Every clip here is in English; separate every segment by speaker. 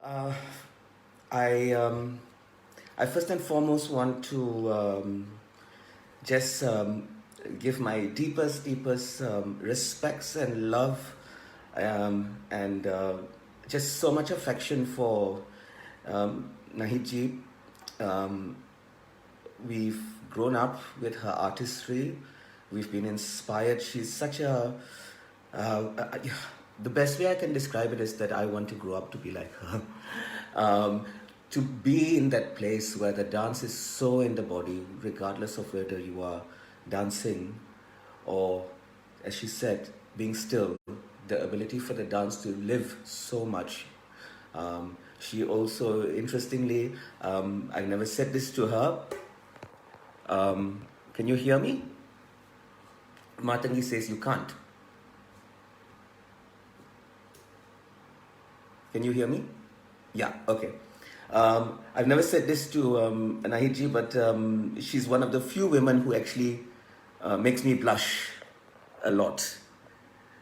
Speaker 1: Uh, I I first and foremost want to just give my deepest respects and love and just so much affection for Nahid. Um, we've grown up with her artistry. We've been inspired. She's such a yeah, the best way I can describe it is that I want to grow up to be like her. To be in that place where the dance is so in the body, regardless of whether you are dancing or, as she said, being still, the ability for the dance to live so much. She also, interestingly, I never said this to her. Can you hear me? Matangi says you can't. Can you hear me? Yeah, okay. I've never said this to Nahiji, but she's one of the few women who actually makes me blush a lot.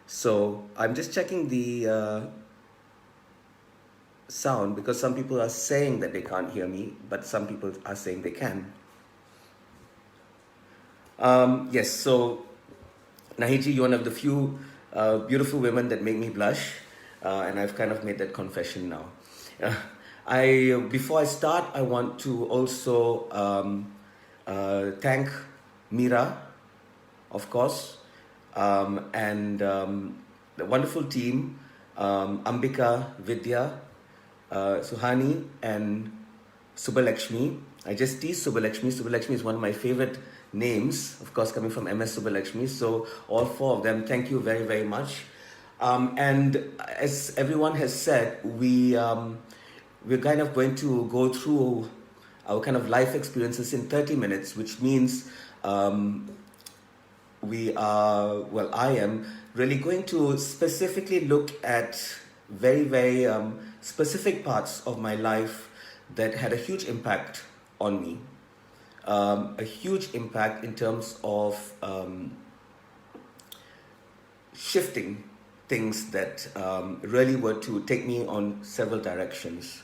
Speaker 1: So I'm just checking the sound because some people are saying that they can't hear me, but some people are saying they can. Yes, so Nahiji, you're one of the few beautiful women that make me blush, and I've kind of made that confession now. Before I start, I want to also thank Mira, of course, and the wonderful team, Ambika, Vidya, Suhani, and Subbalakshmi. I just teased Subbalakshmi. Subbalakshmi is one of my favorite names, of course, coming from MS Subbalakshmi. So all four of them, thank you very, very much. And as everyone has said, we're kind of going to go through our kind of life experiences in 30 minutes, which means I am really going to specifically look at very, very specific parts of my life that had a huge impact on me. A huge impact in terms of shifting things that really were to take me on several directions.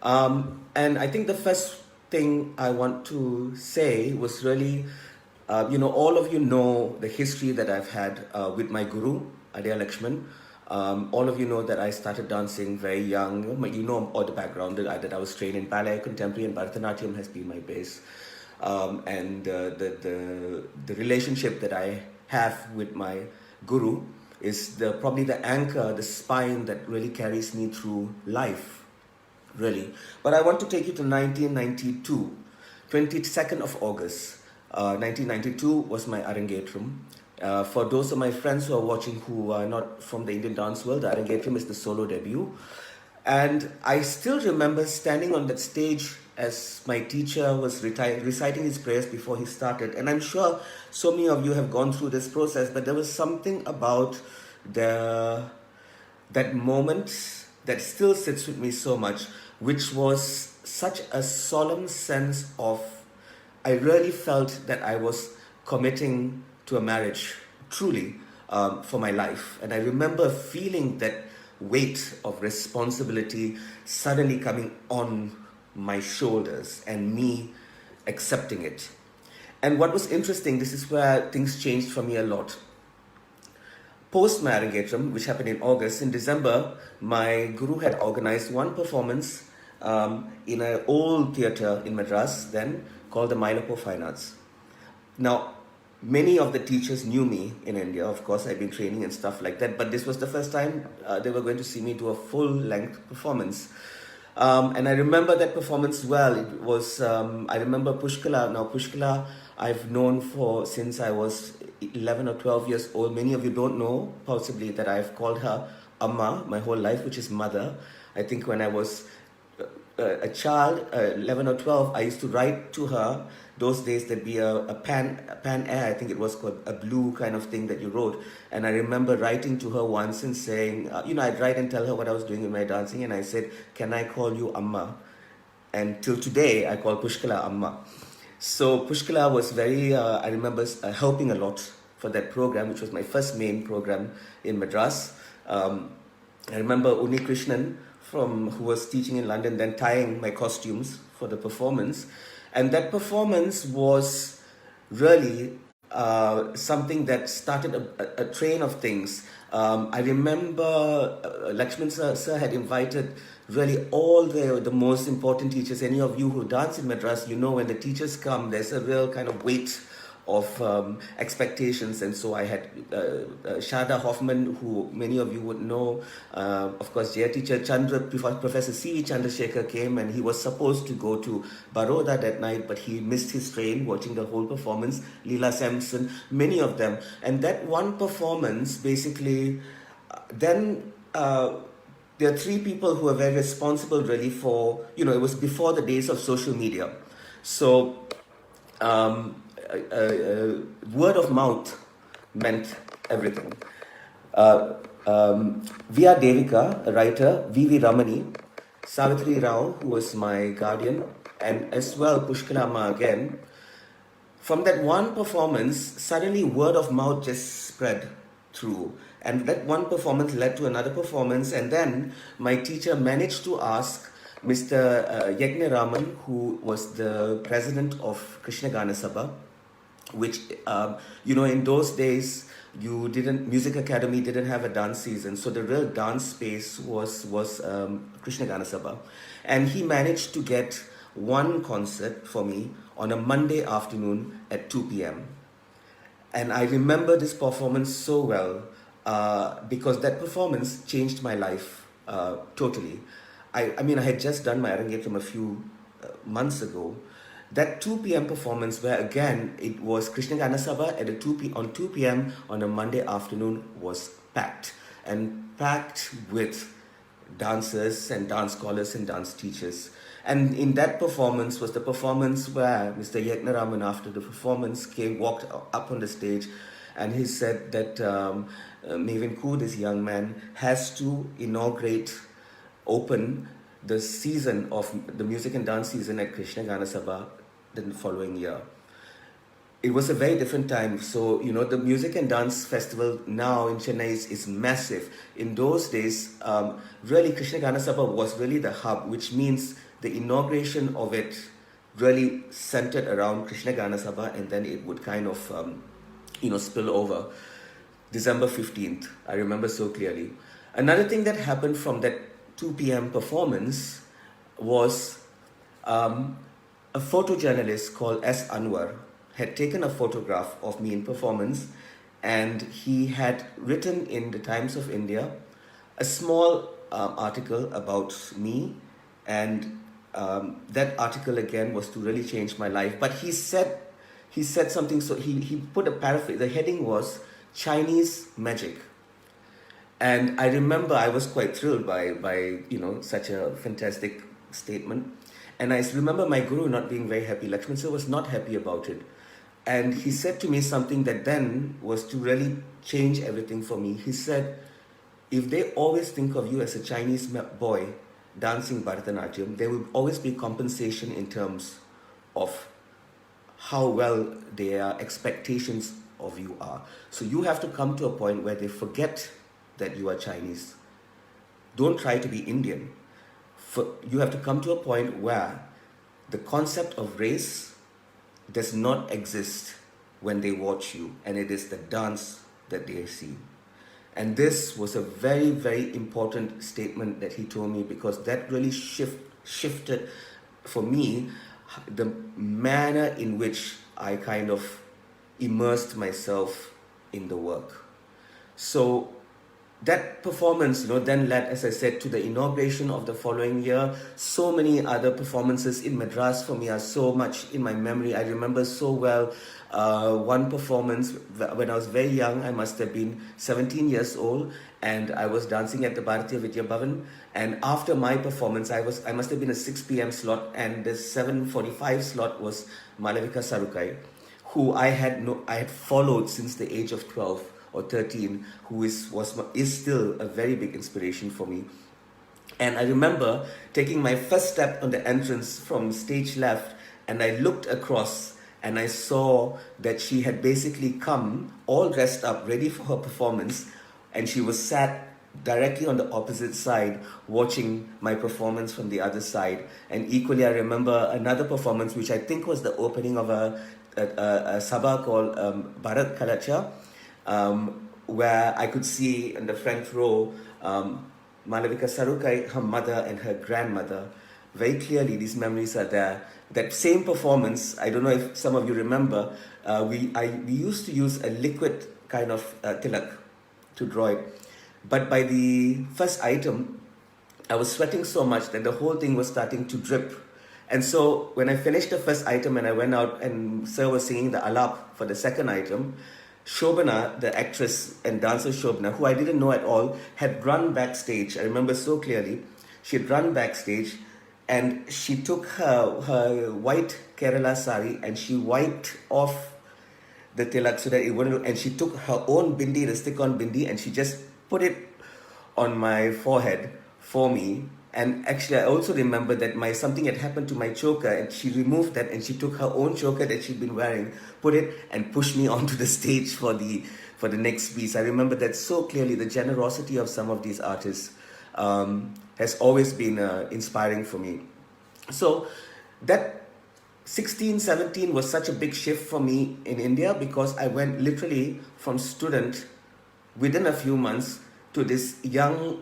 Speaker 1: And I think the first thing I want to say was really, all of you know the history that I've had with my guru, Adya Lakshman. All of you know that I started dancing very young. You know all the background that I was trained in ballet, contemporary, and Bharatanatyam has been my base. And the relationship that I have with my guru is probably the anchor, the spine that really carries me through life, really. But I want to take you to 1992, 22nd of August. 1992 was my Arangetram. For those of my friends who are watching who are not from the Indian dance world, the Arangetram is the solo debut. And I still remember standing on that stage as my teacher was reciting his prayers before he started. And I'm sure so many of you have gone through this process, but there was something about that moment that still sits with me so much, which was such a solemn sense of, I really felt that I was committing to a marriage, truly, for my life. And I remember feeling that weight of responsibility suddenly coming on my shoulders and me accepting it. And what was interesting, this is where things changed for me a lot. Post my Arangetram, which happened in August, in December, my guru had organized one performance in an old theatre in Madras then called the Mylapore Fine Arts. Now, many of the teachers knew me in India. Of course, I've been training and stuff like that. But this was the first time they were going to see me do a full-length performance. And I remember that performance well. It was, I remember Pushkala. Now, Pushkala, I've known since I was 11 or 12 years old. Many of you don't know, possibly, that I've called her Amma my whole life, which is mother. I think when I was a child, 11 or 12, I used to write to her. Those days there'd be a pan air, I think it was called, a blue kind of thing that you wrote. And I remember writing to her once and saying, I'd write and tell her what I was doing in my dancing. And I said, can I call you Amma? And till today, I call Pushkala Amma. So Pushkala was very, I remember helping a lot for that program, which was my first main program in Madras. I remember Uni Krishnan who was teaching in London, then tying my costumes for the performance. And that performance was really something that started a train of things. I remember Lakshman sir had invited really all the most important teachers. Any of you who dance in Madras, you know when the teachers come, there's a real kind of weight of expectations. And so I had Sharda Hoffman, who many of you would know. Of course, Jaya teacher Chandra, Professor C.V. Chandrasekhar came, and he was supposed to go to Baroda that night, but he missed his train watching the whole performance. Leela Sampson, many of them. And that one performance, basically, then there are three people who are very responsible really for, it was before the days of social media. So, word of mouth meant everything. V.R. Devika, a writer, V.V. Ramani, Savitri Rao, who was my guardian, and as well Pushkalama again. From that one performance, suddenly word of mouth just spread through. And that one performance led to another performance, and then my teacher managed to ask Mr. Yagne Raman, who was the president of Krishna Gana Sabha, which, in those days, Music Academy didn't have a dance season, so the real dance space was Krishna Gana Sabha. And he managed to get one concert for me on a Monday afternoon at 2 p.m. And I remember this performance so well because that performance changed my life totally. I had just done my Arangetram a few months ago. That 2 p.m. performance, where again it was Krishna Gana Sabha at 2 p.m. on a Monday afternoon, was packed. And packed with dancers and dance scholars and dance teachers. And in that performance was the performance where Mr. Yagne Raman, after the performance, walked up on the stage, and he said that MAVIN KHOO, this young man, has to open the season of the music and dance season at Krishna Gana Sabha the following year. It was a very different time. So, the Music and Dance Festival now in Chennai is massive. In those days, really Krishna Gana Sabha was really the hub, which means the inauguration of it really centered around Krishna Gana Sabha, and then it would kind of, spill over. December 15th, I remember so clearly. Another thing that happened from that 2 p.m. performance was a photojournalist called S. Anwar had taken a photograph of me in performance, and he had written in the Times of India a small article about me, and that article again was to really change my life. But he said something, so he put a paraphrase. The heading was Chinese Magic. And I remember I was quite thrilled by such a fantastic statement. And I remember my guru not being very happy. Lakshman sir was not happy about it. And he said to me something that then was to really change everything for me. He said, if they always think of you as a Chinese boy dancing Bharatanatyam, there will always be compensation in terms of how well their expectations of you are. So you have to come to a point where they forget that you are Chinese. Don't try to be Indian. You have to come to a point where the concept of race does not exist when they watch you, and it is the dance that they see. And this was a very, very important statement that he told me, because that really shifted for me the manner in which I kind of immersed myself in the work. So that performance, then led, as I said, to the inauguration of the following year. So many other performances in Madras for me are so much in my memory. I remember so well one performance when I was very young. I must have been 17 years old, and I was dancing at the Bharatiya Vidya Bhavan. And after my performance, I must have been a 6 p.m. slot, and the 7:45 slot was Malavika Sarukai, who I had followed since the age of 12 or 13, who is still a very big inspiration for me. And I remember taking my first step on the entrance from stage left, and I looked across and I saw that she had basically come all dressed up, ready for her performance, and she was sat directly on the opposite side, watching my performance from the other side. And equally, I remember another performance, which I think was the opening of a sabha called Bharat Kalacha, where I could see in the front row Malavika Sarukai, her mother and her grandmother. Very clearly, these memories are there. That same performance, I don't know if some of you remember, we used to use a liquid kind of tilak to draw it. But by the first item, I was sweating so much that the whole thing was starting to drip. And so when I finished the first item and I went out and Sir was singing the alap for the second item, Shobana, the actress and dancer Shobana, who I didn't know at all, had run backstage. I remember so clearly. She had run backstage and she took her white Kerala sari and she wiped off the tilak so that it wouldn't, and she took her own bindi, the stick-on bindi, and she just put it on my forehead for me. And actually, I also remember that something had happened to my choker, and she removed that, and she took her own choker that she'd been wearing, put it, and pushed me onto the stage for the next piece. I remember that so clearly. The generosity of some of these artists has always been inspiring for me. So that 16, 17 was such a big shift for me in India, because I went literally from student within a few months to this young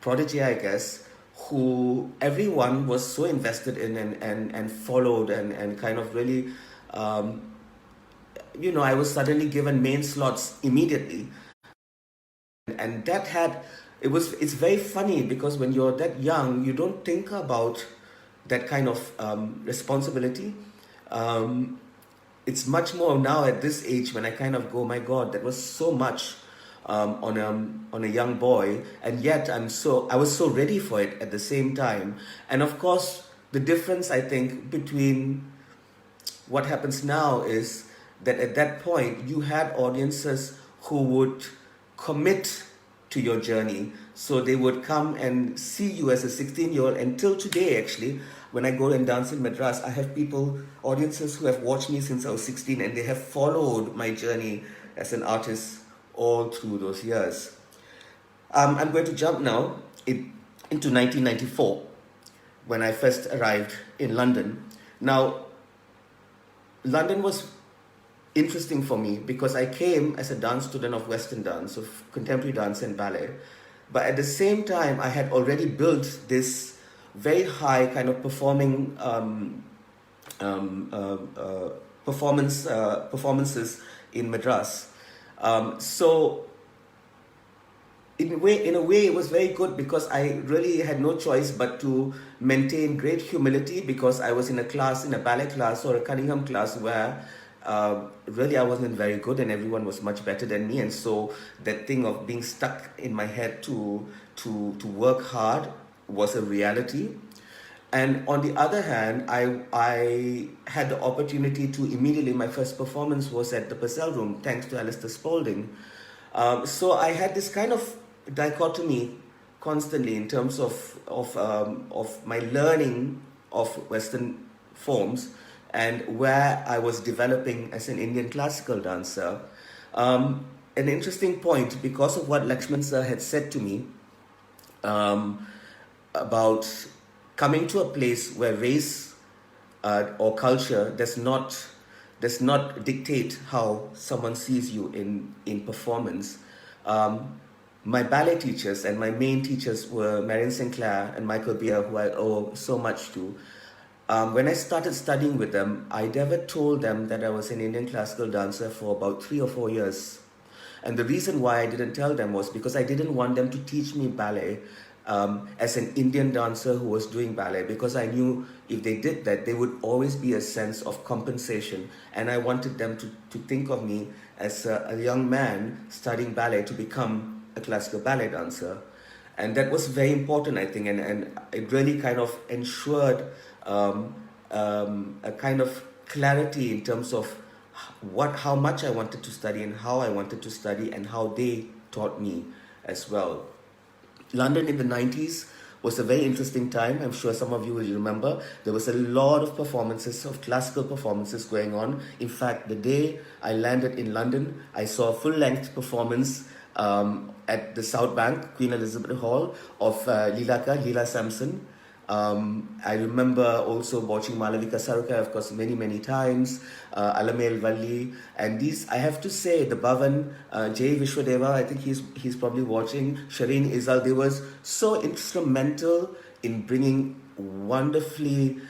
Speaker 1: prodigy, I guess, who everyone was so invested in and followed and kind of really, I was suddenly given main slots immediately. And that it's very funny, because when you're that young, you don't think about that kind of responsibility. It's much more now at this age when I kind of go, my God, that was so much on a young boy, and yet I was so ready for it at the same time. And of course, the difference I think between what happens now is that at that point you had audiences who would commit to your journey. So they would come and see you as a 16-year-old. Until today, actually, when I go and dance in Madras, I have audiences who have watched me since I was 16, and they have followed my journey as an artist all through those years. I'm going to jump now into 1994, when I first arrived in London. Now, London was interesting for me because I came as a dance student of Western dance, of contemporary dance and ballet. But at the same time, I had already built this very high kind of performances in Madras. So in a way, it was very good, because I really had no choice but to maintain great humility, because I was in a ballet class or a Cunningham class where really I wasn't very good and everyone was much better than me. And so that thing of being stuck in my head to work hard was a reality. And on the other hand, I had the opportunity to immediately, my first performance was at the Purcell Room, thanks to Alistair Spaulding. So I had this kind of dichotomy constantly in terms of my learning of Western forms and where I was developing as an Indian classical dancer. An interesting point, because of what Lakshman sir had said to me about coming to a place where race or culture does not dictate how someone sees you in performance. My ballet teachers and my main teachers were Marion Sinclair and Michael Beer, who I owe so much to. When I started studying with them, I never told them that I was an Indian classical dancer for about 3 or 4 years. And the reason why I didn't tell them was because I didn't want them to teach me ballet as an Indian dancer who was doing ballet, because I knew if they did that, there would always be a sense of compensation. And I wanted them to think of me as a young man studying ballet to become a classical ballet dancer. And that was very important, I think, and it really kind of ensured a kind of clarity in terms of how much I wanted to study and how I wanted to study and how they taught me as well. London in the 90s was a very interesting time. I'm sure some of you will remember. There was a lot of performances, of classical performances going on. In fact, the day I landed in London, I saw a full-length performance at the South Bank, Queen Elizabeth Hall, of Leela Sampson. I remember also watching Malavika Sarukai, of course, many times, Alamel Valli, and these, I have to say, the Bhavan, Jay Vishwadeva, I think he's probably watching, Shireen Izal, they was so instrumental in bringing wonderful,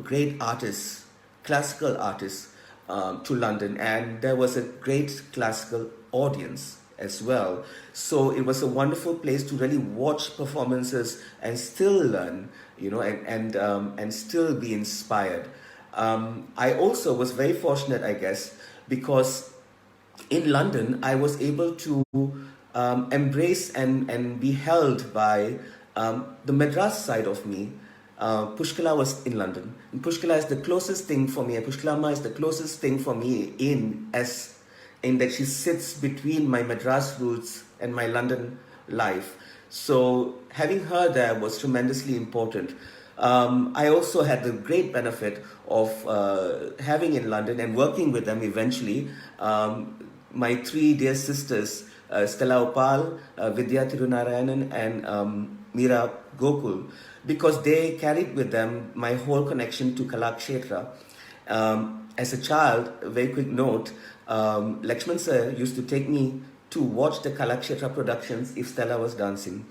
Speaker 1: great artists, classical artists, to London, and there was a great classical audience as well. So it was a wonderful place to really watch performances and still learn, and still be inspired. I also was very fortunate, I guess, because in London I was able to embrace and be held by the Madras side of me. Pushkala was in London. And Pushkala is the closest thing for me. And Pushkalama is the closest thing for me in that she sits between my Madras roots and my London life. So having her there was tremendously important. I also had the great benefit of having in London and working with them eventually. My three dear sisters, Stella Opal, Vidya Tirunarayanan, and Meera Gokul, because they carried with them my whole connection to Kalakshetra. As a child, a very quick note, Lakshman sir used to take me to watch the Kalakshetra productions if Stella was dancing.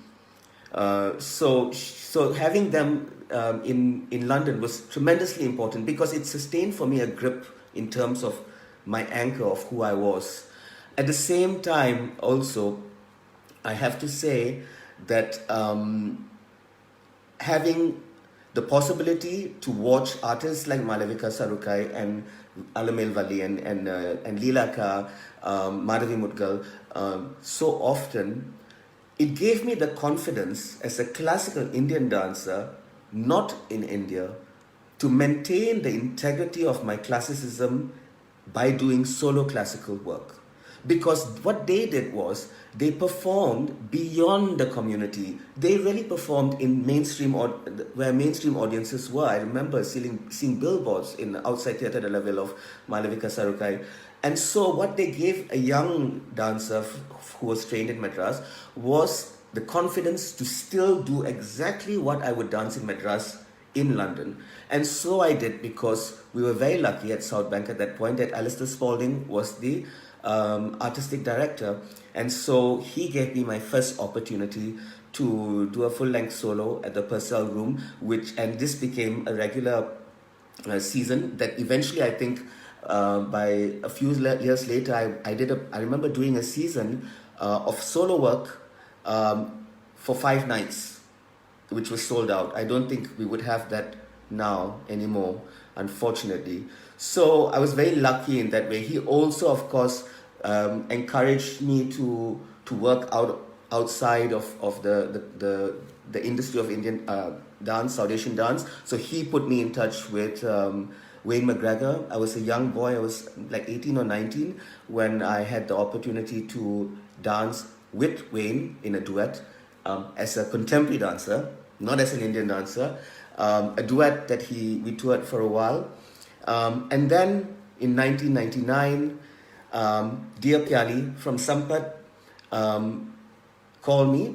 Speaker 1: So having them in London was tremendously important because it sustained for me a grip in terms of my anchor of who I was. At the same time, also, I have to say that having the possibility to watch artists like Malavika Sarukai and Alamel Valli and Leela Ka, Madhavi Mudgal, so often, it gave me the confidence as a classical Indian dancer, not in India, to maintain the integrity of my classicism by doing solo classical work. Because what they did was they performed beyond the community. They really performed in where mainstream audiences were. I remember seeing billboards in outside Theatre de la Ville of Malavika Sarukai. And so what they gave a young dancer who was trained in Madras was the confidence to still do exactly what I would dance in Madras in London. And so I did, because we were very lucky at South Bank at that point that Alistair Spalding was the artistic director, and so he gave me my first opportunity to do a full-length solo at the Purcell Room, and this became a regular season that eventually, I think, by a few years later, I remember doing a season of solo work for 5 nights, which was sold out. I don't think we would have that now anymore, unfortunately. So I was very lucky in that way. He also, of course, encouraged me to work outside of the industry of Indian dance, South Asian dance. So he put me in touch with Wayne McGregor. I was a young boy. I was like 18 or 19 when I had the opportunity to dance with Wayne in a duet as a contemporary dancer, not as an Indian dancer. A duet that we toured for a while. And then in 1999, Dear Pyali from Sampat called me,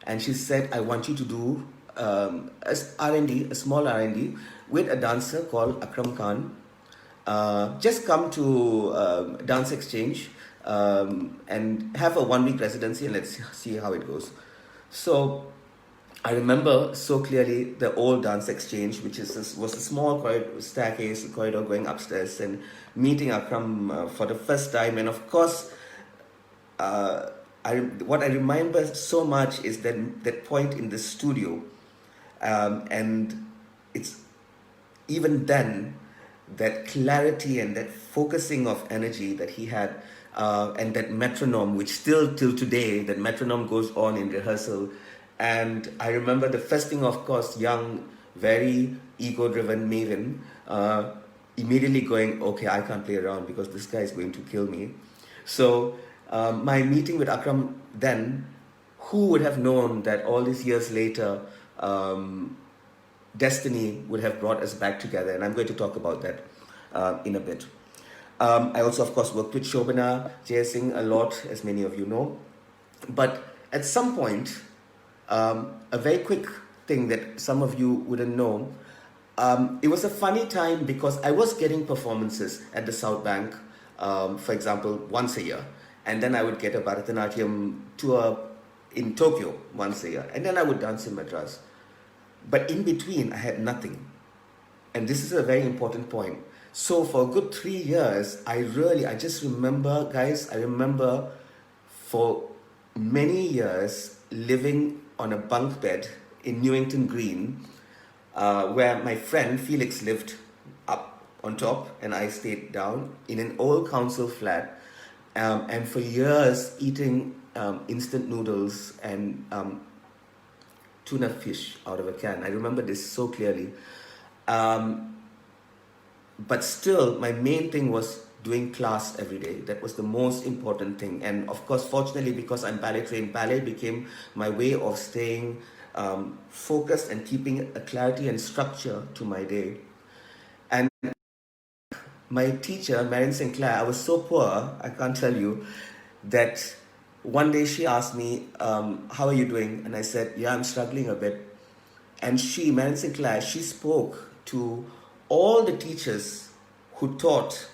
Speaker 1: and she said, I want you to do a small R&D with a dancer called Akram Khan. Just come to Dance Exchange and have a 1-week residency, and let's see how it goes. So I remember so clearly the old Dance Exchange, which was a small staircase corridor going upstairs, and meeting Akram for the first time. And of course, what I remember so much is that point in the studio, and it's even then that clarity and that focusing of energy that he had, and that metronome, which still till today, that metronome goes on in rehearsal. And I remember the first thing, of course, young, very ego-driven MAVIN, immediately going, okay, I can't play around because this guy is going to kill me. So my meeting with Akram then, who would have known that all these years later, destiny would have brought us back together. And I'm going to talk about that in a bit. I also, of course, worked with Shobana Jay Singh a lot, as many of you know. But at some point, a very quick thing that some of you wouldn't know, it was a funny time because I was getting performances at the South Bank, for example, once a year. And then I would get a Bharatanatyam tour in Tokyo once a year. And then I would dance in Madras. But in between, I had nothing. And this is a very important point. So for a good 3 years, I just remember, guys, I remember for many years living on a bunk bed in Newington Green, where my friend Felix lived up on top and I stayed down in an old council flat, and for years eating instant noodles and tuna fish out of a can. I remember this so clearly. But still, my main thing was doing class every day. That was the most important thing. And of course, fortunately, because I'm ballet trained, ballet became my way of staying focused and keeping a clarity and structure to my day. And my teacher, Marion Sinclair, I was so poor, I can't tell you, that one day she asked me, how are you doing? And I said, yeah, I'm struggling a bit. And she, Marion Sinclair, she spoke to all the teachers who taught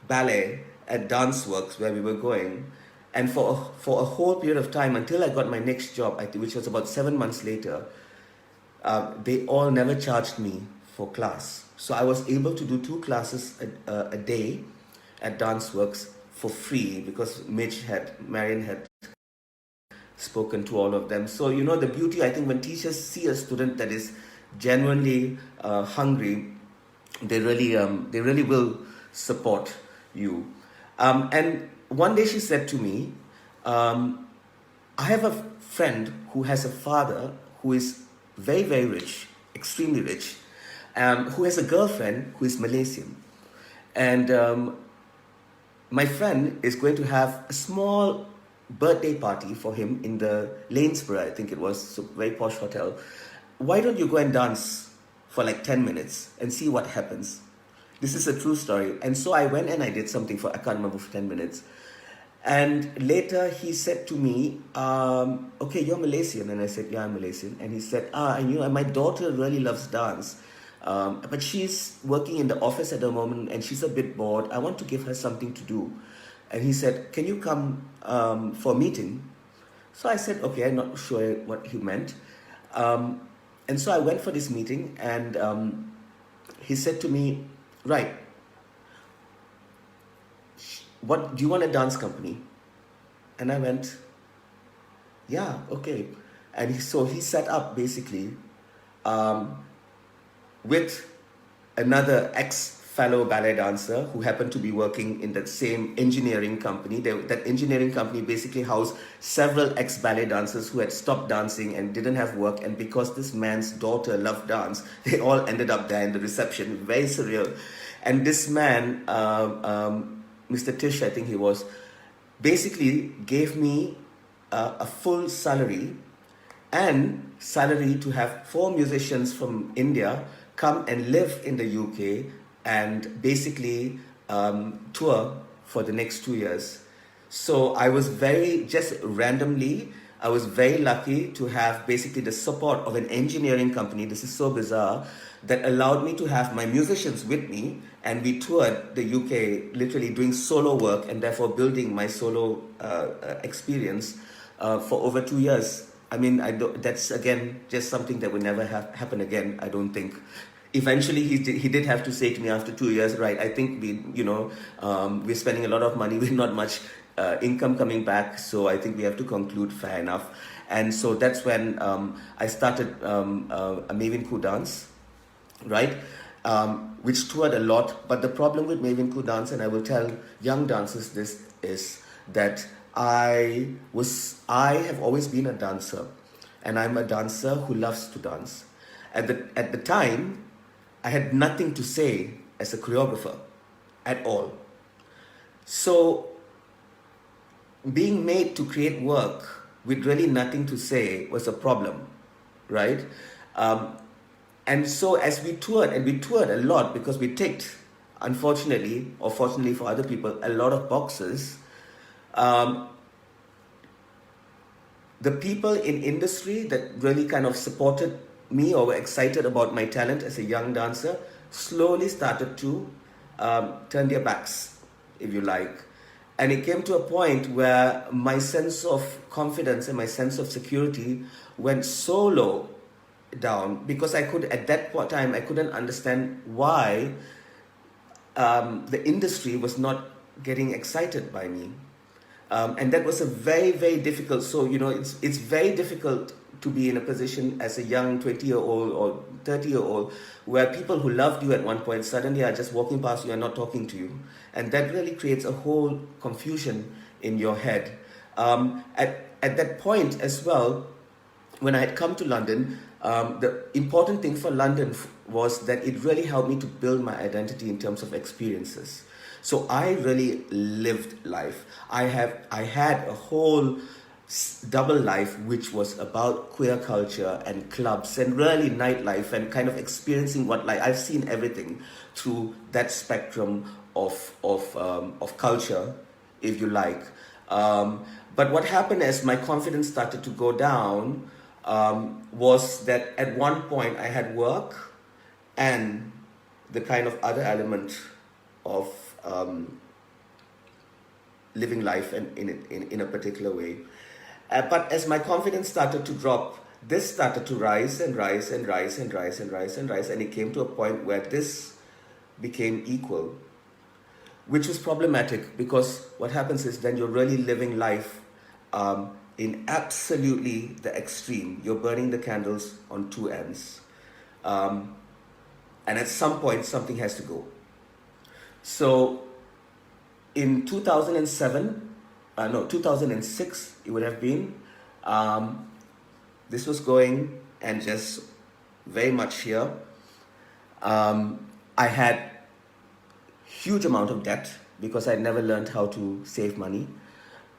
Speaker 1: ballet at Dance Works where we were going. And for a whole period of time, until I got my next job, which was about 7 months later, they all never charged me for class. So I was able to do 2 classes a day at Dance Works for free because Marion had spoken to all of them. So, you know, the beauty, I think, when teachers see a student that is genuinely hungry, they really will support you. And one day she said to me, I have a friend who has a father who is very, very rich, extremely rich, who has a girlfriend who is Malaysian. And my friend is going to have a small birthday party for him in the Lanesborough, I think it was, so very posh hotel. Why don't you go and dance for like 10 minutes and see what happens? This is a true story. And so I went and I did something for, I can't remember, for 10 minutes. And later he said to me, okay, you're Malaysian. And I said, yeah, I'm Malaysian. And he said, my daughter really loves dance. But she's working in the office at the moment and she's a bit bored. I want to give her something to do. And he said, can you come for a meeting? So I said, okay, I'm not sure what he meant. And so I went for this meeting and he said to me, right, what do you want a dance company? And I went, yeah, okay. And so he set up basically with another ex-fellow ballet dancer who happened to be working in that same engineering company. That engineering company basically housed several ex-ballet dancers who had stopped dancing and didn't have work. And because this man's daughter loved dance, they all ended up there in the reception. Very surreal. And this man, Mr. Tish, I think he was, basically gave me a full salary to have 4 musicians from India come and live in the UK and basically tour for the next 2 years. So I was very lucky to have basically the support of an engineering company. This is so bizarre, that allowed me to have my musicians with me, and we toured the UK literally doing solo work and therefore building my solo experience for over 2 years. I mean, that's again just something that will never happen again, I don't think. Eventually, he did have to say to me after 2 years, right, I think we're spending a lot of money with not much income coming back, so I think we have to conclude, fair enough. And so that's when I started a MAVIN KHOO dance, right, which toured a lot. But the problem with MAVIN KHOO dance, and I will tell young dancers this, is that I have always been a dancer, and I'm a dancer who loves to dance. At the time, I had nothing to say as a choreographer at all. So being made to create work with really nothing to say was a problem, right? And so as we toured a lot, because we ticked unfortunately, or fortunately for other people, a lot of boxes. Um, the people in industry that really kind of supported me or were excited about my talent as a young dancer slowly started to turn their backs, if you like. And it came to a point where my sense of confidence and my sense of security went so low down, because I could, at that time, I couldn't understand why the industry was not getting excited by me. And that was a very, very difficult. So, it's very difficult to be in a position as a young 20-year-old or 30-year-old where people who loved you at one point suddenly are just walking past you and not talking to you. And that really creates a whole confusion in your head. At that point as well, when I had come to London, the important thing for London was that it really helped me to build my identity in terms of experiences. So I really lived life. I had a whole double life, which was about queer culture and clubs and really nightlife and kind of experiencing what life. I've seen everything through that spectrum of culture, if you like. But what happened as my confidence started to go down was that at one point I had work and the kind of other element of living life and in a particular way. But as my confidence started to drop, this started to rise and rise and rise and rise and rise and rise, and it came to a point where this became equal, which was problematic, because what happens is then you're really living life in absolutely the extreme. You're burning the candles on two ends. And at some point, something has to go. So in 2006, it would have been, this was going and just very much here. I had huge amount of debt because I never learned how to save money.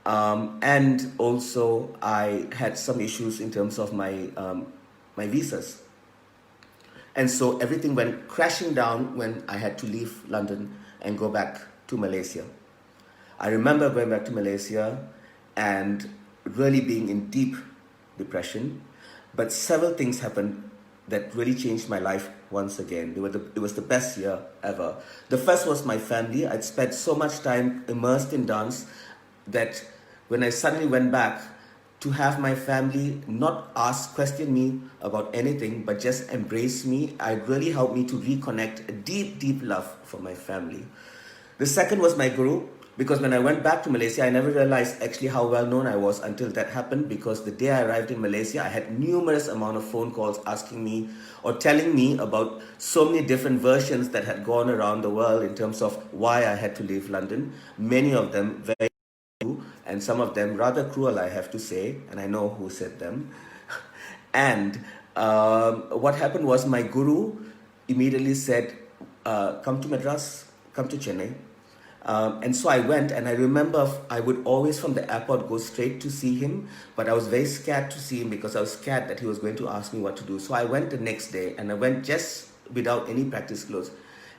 Speaker 1: And also I had some issues in terms of my visas. And so everything went crashing down when I had to leave London and go back to Malaysia. I remember going back to Malaysia and really being in deep depression, but several things happened that really changed my life once again. It was the best year ever. The first was my family. I'd spent so much time immersed in dance that when I suddenly went back, to have my family not question me about anything, but just embrace me, it really helped me to reconnect a deep, deep love for my family. The second was my guru, because when I went back to Malaysia, I never realized actually how well known I was until that happened, because the day I arrived in Malaysia, I had numerous amount of phone calls asking me or telling me about so many different versions that had gone around the world in terms of why I had to leave London. Many of them very true, and some of them rather cruel, I have to say, and I know who said them. And what happened was my guru immediately said, come to Madras, come to Chennai. And so I went, and I remember I would always from the airport go straight to see him, but I was very scared to see him because I was scared that he was going to ask me what to do. So I went the next day, and I went just without any practice clothes.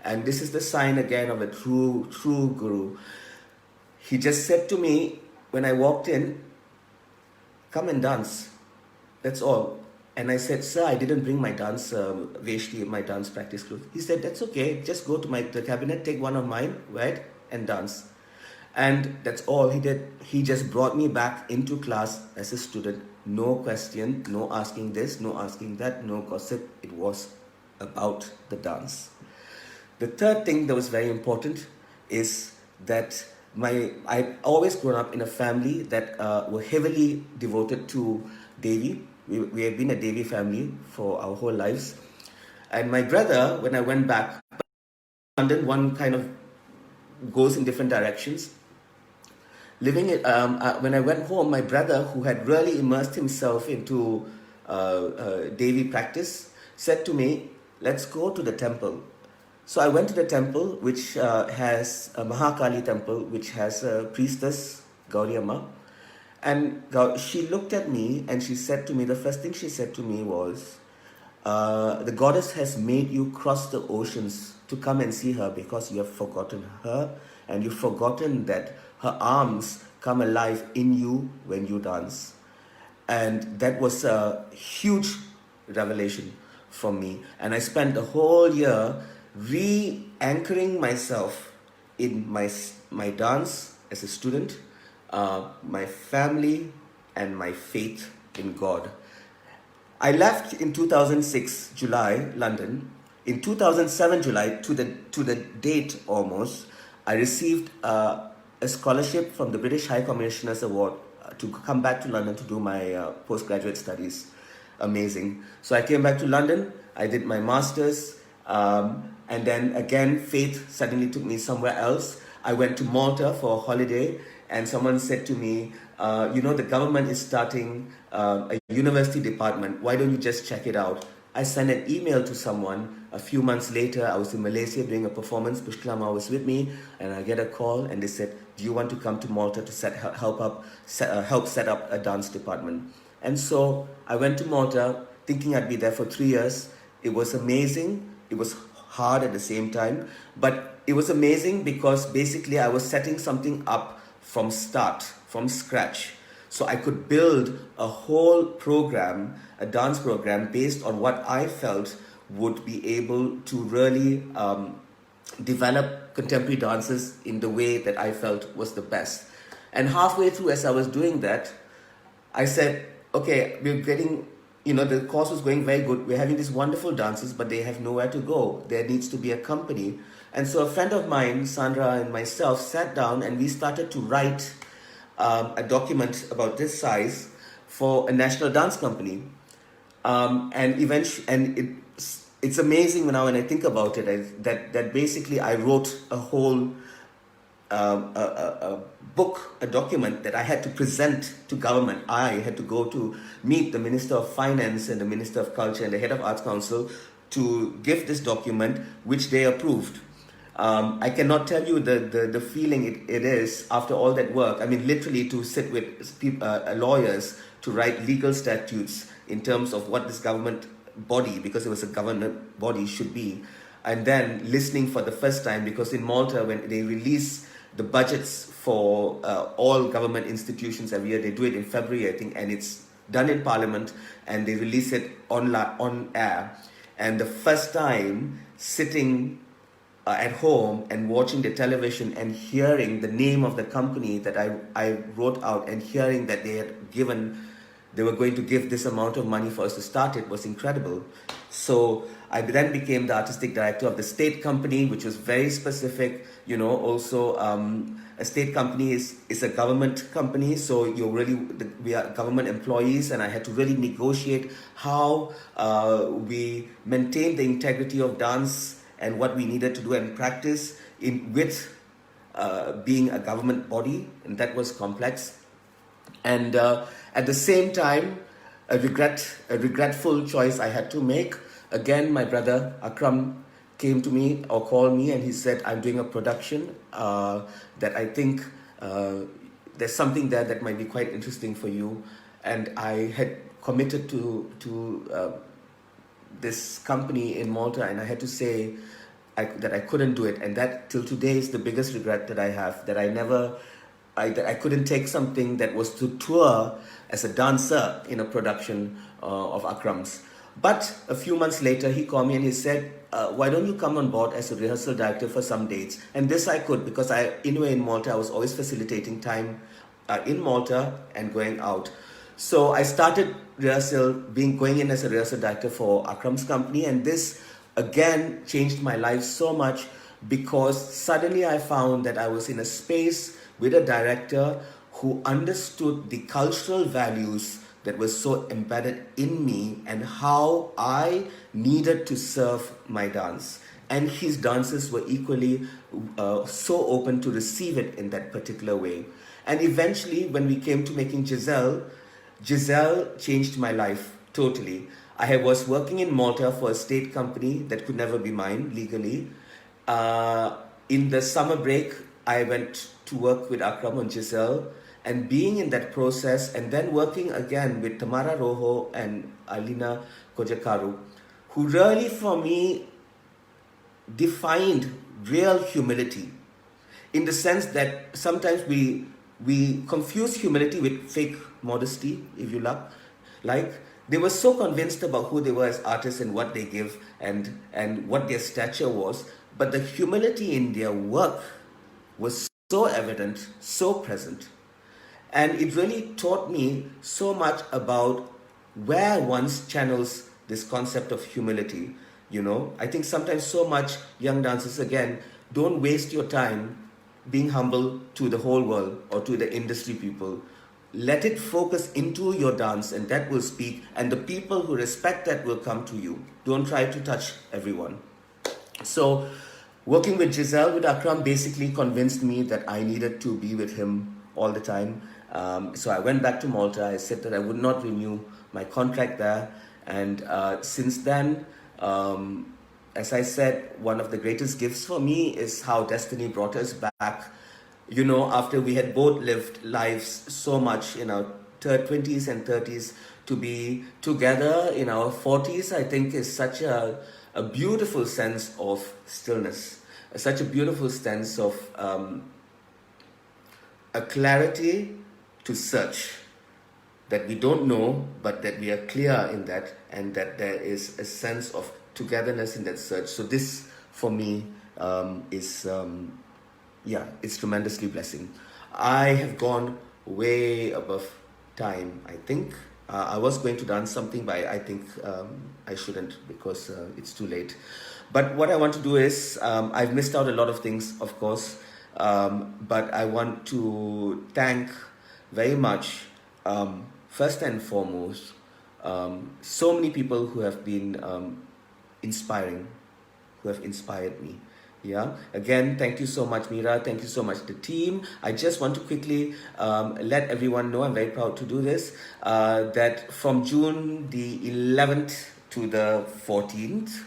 Speaker 1: And this is the sign again of a true guru. He just said to me when I walked in, come and dance. That's all. And I said, sir, I didn't bring my dance veshti, my dance practice clothes. He said, that's okay. Just go to the cabinet, take one of mine, wear it, and dance. And that's all he did. He just brought me back into class as a student. No question, no asking this, no asking that, no gossip. It was about the dance. The third thing that was very important is that I've always grown up in a family that were heavily devoted to Devi. We have been a Devi family for our whole lives. And my brother, when I went back, London, one kind of goes in different directions. Living it, when I went home, my brother, who had really immersed himself into Devi practice, said to me, let's go to the temple. So I went to the temple, which has a Mahakali temple, which has a priestess, Gauri Amma. And she looked at me and she said to me, the first thing she said to me was, the goddess has made you cross the oceans to come and see her because you have forgotten her, and you've forgotten that her arms come alive in you when you dance. And that was a huge revelation for me. And I spent the whole year re-anchoring myself in my dance as a student, my family, and my faith in God. I left in 2006 July, London. In 2007 July, to the date almost, I received a scholarship from the British High Commissioner's Award to come back to London to do my postgraduate studies. Amazing. So I came back to London, I did my master's, and then again, faith suddenly took me somewhere else. I went to Malta for a holiday, and someone said to me, the government is starting a university department. Why don't you just check it out? I sent an email to someone. A few months later, I was in Malaysia doing a performance. Pushkilama was with me, and I get a call, and they said, do you want to come to Malta to help set up a dance department? And so I went to Malta thinking I'd be there for 3 years. It was amazing. It was hard at the same time, but it was amazing because basically I was setting something up from scratch. So I could build a whole program, a dance program based on what I felt would be able to really develop contemporary dances in the way that I felt was the best. And halfway through, as I was doing that, I said, okay, we're getting, the course was going very good. We're having these wonderful dances, but they have nowhere to go. There needs to be a company. And so a friend of mine, Sandra, and myself sat down and we started to write a document about this size for a national dance company. And eventually, and it's amazing now when I think about it, that basically I wrote a whole a book, a document that I had to present to government. I had to go to meet the Minister of Finance and the Minister of Culture and the Head of Arts Council to give this document, which they approved. I cannot tell you the feeling it is after all that work. I mean, literally to sit with lawyers to write legal statutes in terms of what this government body, because it was a government body, should be. And then listening for the first time, because in Malta, when they release the budgets for all government institutions every year, they do it in February, I think, and it's done in Parliament, and they release it on air. And the first time sitting at home and watching the television and hearing the name of the company that I wrote out and hearing that they were going to give this amount of money for us to start it was incredible. So I then became the artistic director of the state company, which was very specific. Also a state company is a government company, so we are government employees, and I had to really negotiate how we maintain the integrity of dance and what we needed to do and practice with being a government body, and that was complex. And at the same time, a regretful choice I had to make. Again, my brother Akram came to me or called me, and he said, I'm doing a production that I think there's something there that might be quite interesting for you. And I had committed to this company in Malta, and I had to say that I couldn't do it. And that till today is the biggest regret that I have, that I couldn't take something that was to tour as a dancer in a production of Akram's. But a few months later, he called me and he said, why don't you come on board as a rehearsal director for some dates? And this I could, because in Malta, I was always facilitating time in Malta and going out. So I started going in as a rehearsal director for Akram's company, and this again changed my life so much, because suddenly I found that I was in a space with a director who understood the cultural values that was so embedded in me and how I needed to serve my dance. And his dances were equally so open to receive it in that particular way. And eventually, when we came to making Giselle changed my life totally. I was working in Malta for a state company that could never be mine legally. In the summer break, I went to work with Akram on Giselle, and being in that process, and then working again with Tamara Rojo and Alina Kojakaru, who really for me defined real humility, in the sense that sometimes we confuse humility with fake modesty, if you like. They were so convinced about who they were as artists and what they give and what their stature was, but the humility in their work was so evident, so present. And it really taught me so much about where one channels this concept of humility. You know, I think sometimes so much young dancers, again, don't waste your time being humble to the whole world or to the industry people. Let it focus into your dance, and that will speak, and the people who respect that will come to you. Don't try to touch everyone. So, working with Giselle, with Akram, basically convinced me that I needed to be with him all the time. So I went back to Malta. I said that I would not renew my contract there. And since then, as I said, one of the greatest gifts for me is how destiny brought us back. You know, after we had both lived lives so much in our 20s and 30s, to be together in our 40s, I think is such a beautiful sense of stillness, such a beautiful sense of a clarity to search, that we don't know, but that we are clear in that, and that there is a sense of togetherness in that search. So this, for me, it's tremendously blessing. I have gone way above time, I think. I was going to dance something, but I think I shouldn't, because it's too late. But what I want to do is, I've missed out a lot of things, of course, but I want to thank very much, first and foremost, so many people who have been inspiring, who have inspired me. Yeah. Again, thank you so much, Mira. Thank you so much, the team. I just want to quickly let everyone know, I'm very proud to do this, that from June the 11th to the 14th,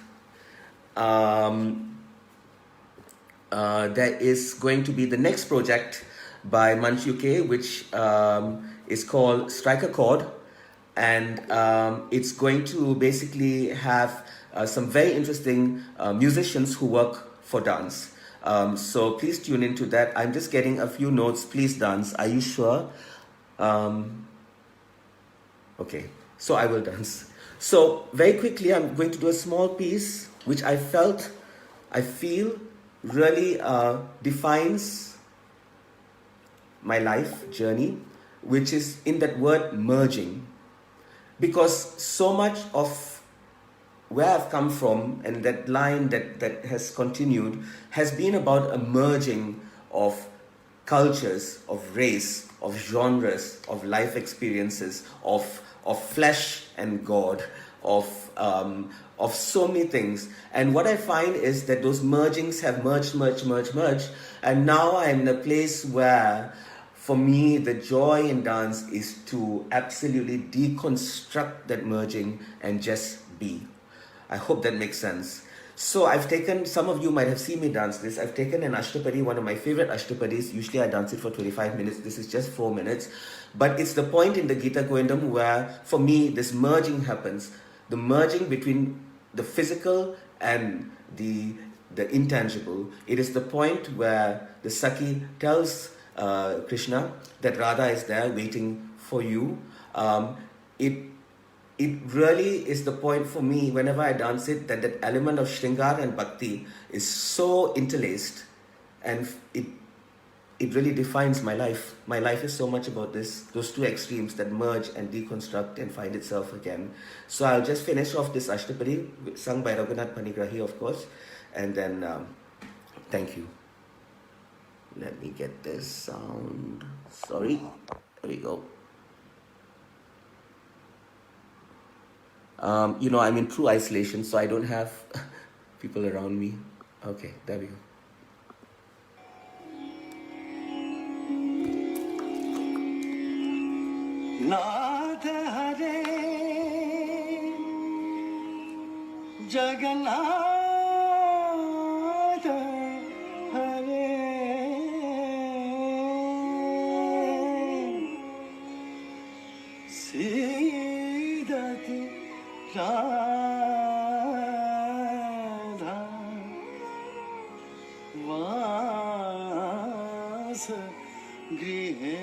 Speaker 1: there is going to be the next project by Munch UK, which is called Strike a Chord. And it's going to basically have some very interesting musicians who work for dance. So please tune into that. I'm just getting a few notes. Please dance. Are you sure? Okay, so I will dance. So very quickly, I'm going to do a small piece which I feel really defines my life journey, which is in that word merging. Because so much of where I've come from, and that line that has continued, has been about a merging of cultures, of race, of genres, of life experiences, of flesh and God, of so many things. And what I find is that those mergings have merged, and now I'm in a place where, for me, the joy in dance is to absolutely deconstruct that merging and just be. I hope that makes sense. So I've taken, some of you might have seen me dance this, I've taken an Ashtapadi, one of my favorite Ashtapadis. Usually I dance it for 25 minutes. This is just 4 minutes. But it's the point in the Gita Goindam where, for me, this merging happens. The merging between the physical and the intangible. It is the point where the Saki tells Krishna that Radha is there waiting for you. It really is the point for me, whenever I dance it, that element of Shringar and Bhakti is so interlaced, and it really defines my life. My life is so much about those two extremes that merge and deconstruct and find itself again. So I'll just finish off this Ashtapadi, sung by Raghunath Panigrahi, of course, and then thank you. Let me get this sound. Sorry. There we go. I'm in true isolation, so I don't have people around me. Okay, there we go. Nath Hare Jagannath Hare Siddhati Radha
Speaker 2: गृहे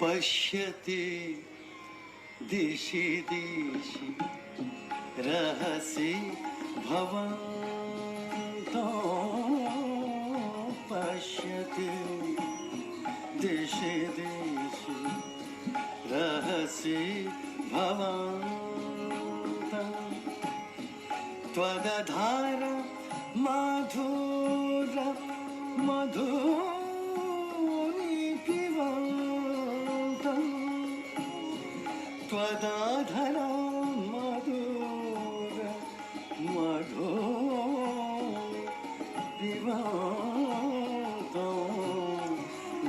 Speaker 2: पश्यति दिशि दिशि रहसि भवन्तो पश्यति दिशि दिशि रहसि भवन्तं त्वदधार मधुर मधुरि पिबन्तं त्वदधार मधुर मधुरि पिबन्तं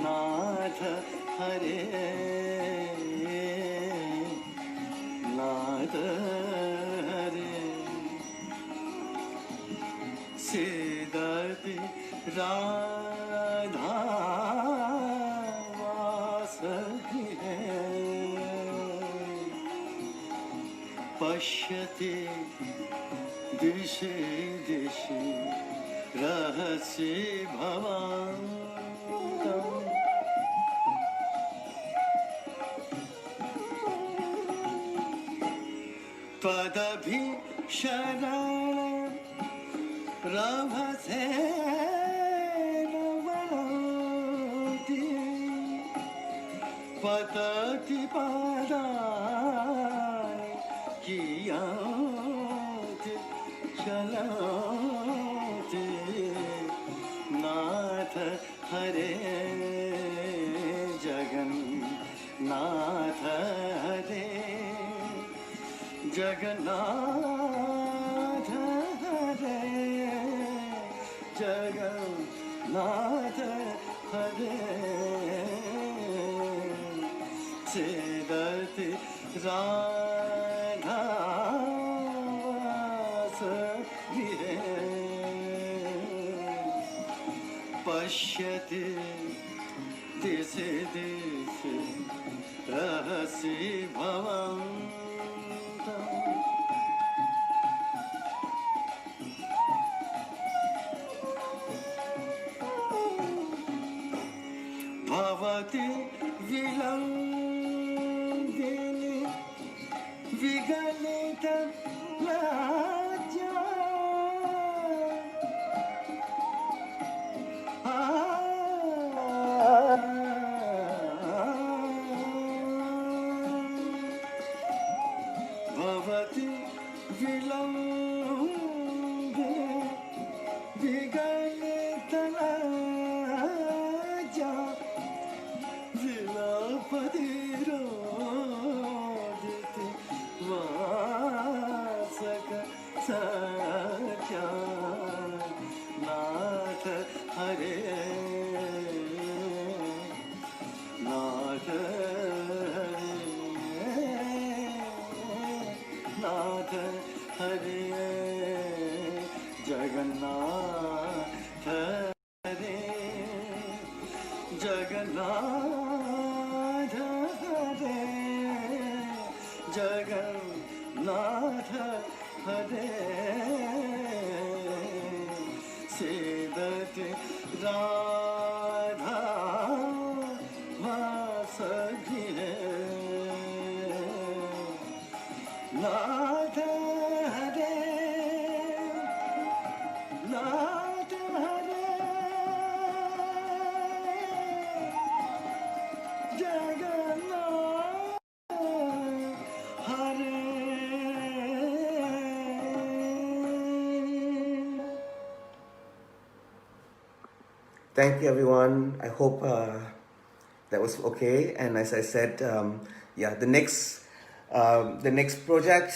Speaker 2: नाथ हरे नाथ हरे सीदति राधा वासगृहे पश्यति दिशि दिशि रहसि भवन्तं त्वदभिशरण रभसे नवति पतति पदाय कियत् चलति नाथ हरे जगन्नाथ हरे जगन्नाथ हरे जगन्नाथ हरे सीदति राधा वासगृहे पश्यति दिशि दिशि रहसि भवन्तं भवति विलम्बिनि विगलित लाज्या भवति विलम्बिनि विगलित लाज्या विलापतिरोदिति वासक सख्या नाथ हरे नाथ नाथ हरे जगन्नाथ हरे जगन्नाथ हरे जगन्नाथ हरे सीदति राधा वासगृहे नाथ हरे नाथ हरे जगन्नाथ हरे
Speaker 1: Thank you, everyone. I hope that was okay. And as I said, yeah, the next project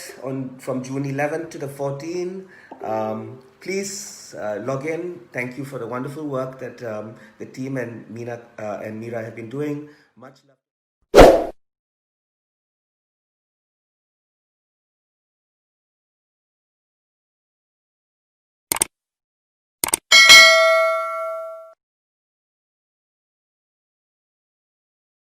Speaker 1: from June 11th to the 14th. Please log in. Thank you for the wonderful work that the team and Meena and Meera have been doing. Much love.